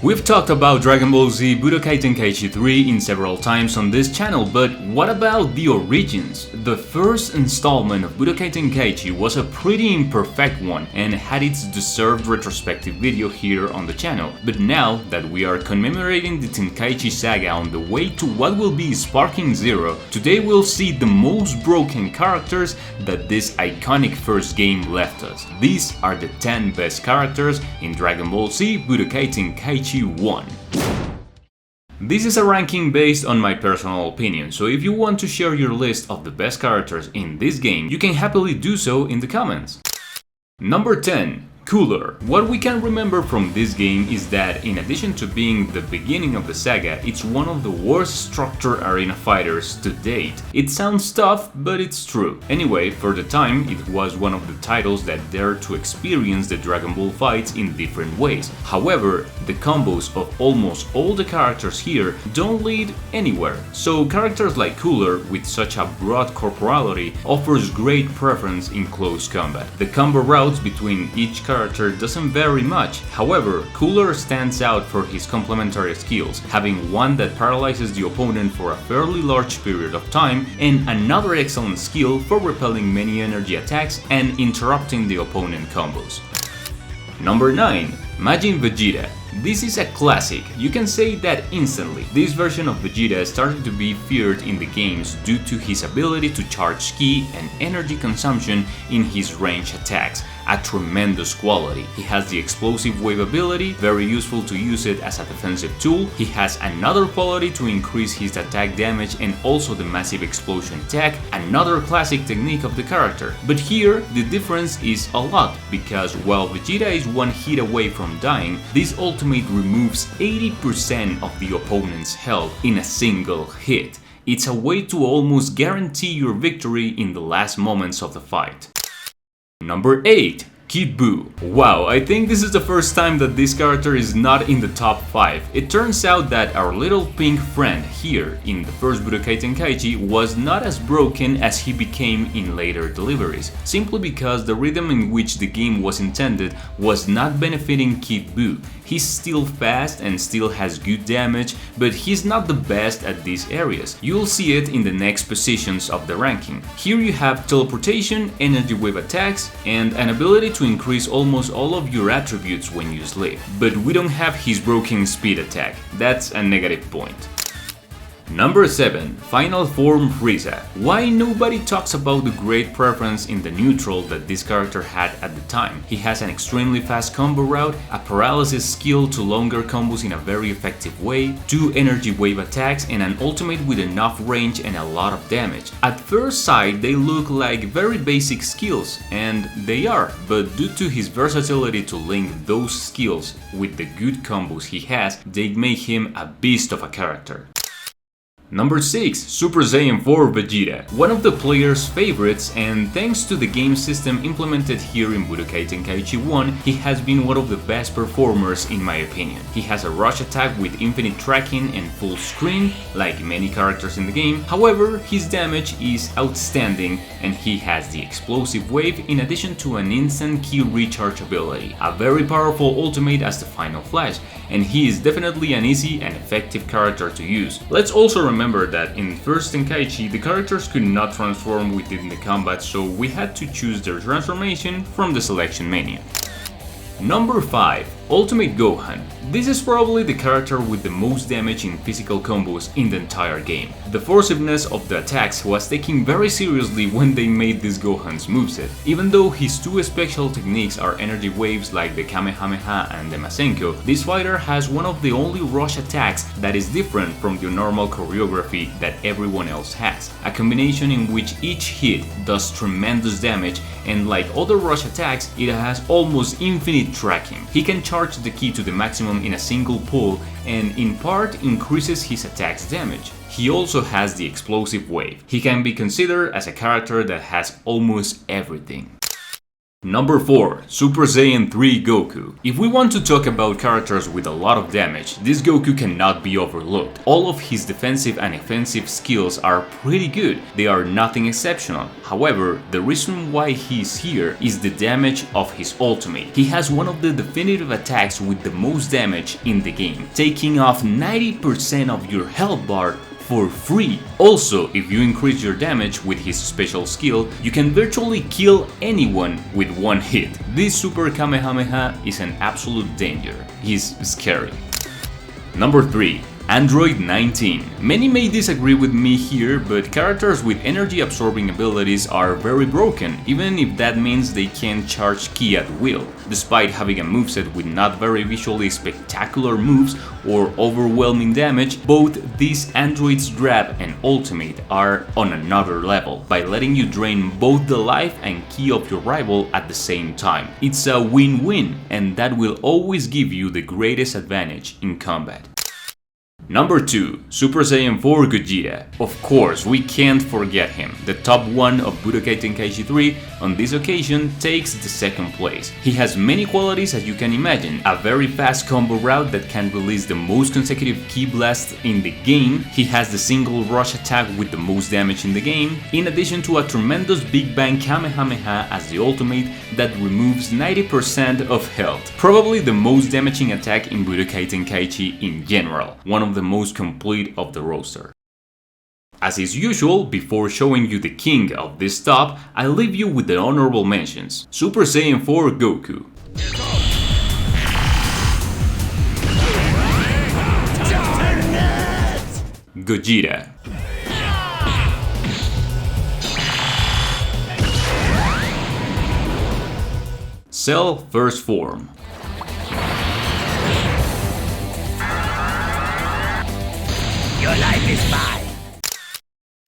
We've talked about Dragon Ball Z Budokai Tenkaichi 3 in several times on this channel, but what about the origins? The first installment of Budokai Tenkaichi was a pretty imperfect one and had its deserved retrospective video here on the channel. But now that we are commemorating the Tenkaichi saga on the way to what will be Sparking Zero, today we'll see the most broken characters that this iconic first game left us. These are the 10 best characters in Dragon Ball Z Budokai Tenkaichi 1. This is a ranking based on my personal opinion, so if you want to share your list of the best characters in this game, you can happily do so in the comments. Number 10. Cooler. What we can remember from this game is that in addition to being the beginning of the saga, it's one of the worst structured arena fighters to date. It sounds tough, but it's true. Anyway, for the time, it was one of the titles that dared to experience the Dragon Ball fights in different ways. However, the combos of almost all the characters here don't lead anywhere, so characters like Cooler, with such a broad corporality, offers great preference in close combat. The combo routes between each character doesn't vary much. However, Cooler stands out for his complementary skills, having one that paralyzes the opponent for a fairly large period of time, and another excellent skill for repelling many energy attacks and interrupting the opponent combos. Number 9. Majin Vegeta. This is a classic, you can say that instantly. This version of Vegeta started to be feared in the games due to his ability to charge ki and energy consumption in his range attacks, a tremendous quality. He has the explosive wave ability, very useful to use it as a defensive tool. He has another quality to increase his attack damage and also the massive explosion attack, another classic technique of the character. But here the difference is a lot, because while Vegeta is one hit away from dying, this ultimate removes 80% of the opponent's health in a single hit. It's a way to almost guarantee your victory in the last moments of the fight. Number 8. Kid Buu. Wow, I think this is the first time that this character is not in the top 5. It turns out that our little pink friend here in the first Budokai Tenkaichi was not as broken as he became in later deliveries, simply because the rhythm in which the game was intended was not benefiting Kid Buu. He's still fast and still has good damage, but he's not the best at these areas. You'll see it in the next positions of the ranking. Here you have teleportation, energy wave attacks, and an ability to increase almost all of your attributes when you sleep. But we don't have his broken speed attack. That's a negative point. Number 7. Final Form Frieza. Why nobody talks about the great preference in the neutral that this character had at the time? He has an extremely fast combo route, a paralysis skill to longer combos in a very effective way, 2 energy wave attacks, and an ultimate with enough range and a lot of damage. At first sight they look like very basic skills, and they are, but due to his versatility to link those skills with the good combos he has, they make him a beast of a character. Number 6. Super Saiyan 4 Vegeta. One of the player's favorites, and thanks to the game system implemented here in Budokai Tenkaichi 1, he has been one of the best performers in my opinion. He has a rush attack with infinite tracking and full screen, like many characters in the game. However, his damage is outstanding, and he has the explosive wave in addition to an instant ki recharge ability, a very powerful ultimate as the final flash, and he is definitely an easy and effective character to use. Let's also remember that in first Tenkaichi the characters could not transform within the combat, so we had to choose their transformation from the selection menu. Number 5. Ultimate Gohan. This is probably the character with the most damage in physical combos in the entire game. The forciveness of the attacks was taken very seriously when they made this Gohan's moveset. Even though his 2 special techniques are energy waves like the Kamehameha and the Masenko, this fighter has one of the only rush attacks that is different from the normal choreography that everyone else has. A combination in which each hit does tremendous damage, and like other rush attacks, it has almost infinite tracking. He can charge the ki to the maximum in a single pull and in part increases his attack's damage. He also has the explosive wave. He can be considered as a character that has almost everything. Number 4. Super Saiyan 3 Goku. If we want to talk about characters with a lot of damage, this Goku cannot be overlooked. All of his defensive and offensive skills are pretty good, they are nothing exceptional. However, the reason why he is here is the damage of his ultimate. He has one of the definitive attacks with the most damage in the game, taking off 90% of your health bar for free. Also, if you increase your damage with his special skill, you can virtually kill anyone with one hit. This Super Kamehameha is an absolute danger. He's scary. Number 3. Android 19. Many may disagree with me here, but characters with energy absorbing abilities are very broken, even if that means they can charge ki at will. Despite having a moveset with not very visually spectacular moves or overwhelming damage, both these androids' grab and ultimate are on another level, by letting you drain both the life and ki of your rival at the same time. It's a win-win, and that will always give you the greatest advantage in combat. Number 2. Super Saiyan 4 Gogeta. Of course, we can't forget him. The top 1 of Budokai Tenkaichi 3 on this occasion takes the second place. He has many qualities as you can imagine. A very fast combo route that can release the most consecutive ki blasts in the game. He has the single rush attack with the most damage in the game, in addition to a tremendous Big Bang Kamehameha as the ultimate that removes 90% of health. Probably the most damaging attack in Budokai Tenkaichi in general. One of the most complete of the roster. As is usual, before showing you the king of this top, I leave you with the honorable mentions. Super Saiyan 4 Goku. Gogeta. Cell First Form. Your life is mine.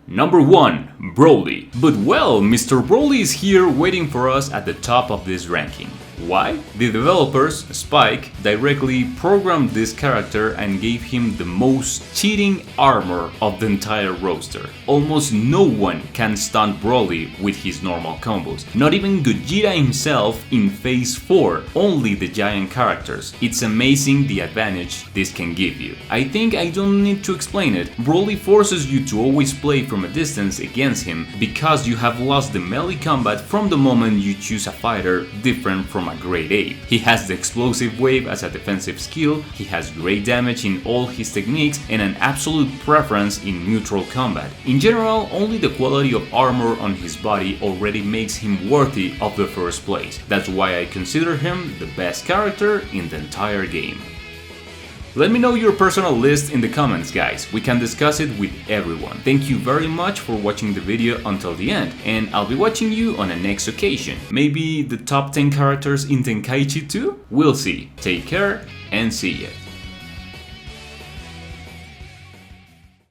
Number 1. Broly. But well, Mr. Broly is here waiting for us at the top of this ranking. Why? The developers, Spike, directly programmed this character and gave him the most cheating armor of the entire roster. Almost no one can stun Broly with his normal combos. Not even Gogeta himself in Phase 4, only the giant characters. It's amazing the advantage this can give you. I think I don't need to explain it. Broly forces you to always play from a distance against him because you have lost the melee combat from the moment you choose a fighter different from a grade 8. He has the explosive wave as a defensive skill, he has great damage in all his techniques and an absolute preference in neutral combat. In general, only the quality of armor on his body already makes him worthy of the first place. That's why I consider him the best character in the entire game. Let me know your personal list in the comments, guys. We can discuss it with everyone. Thank you very much for watching the video until the end, and I'll be watching you on a next occasion. Maybe the top 10 characters in Tenkaichi 2? We'll see. Take care and see ya.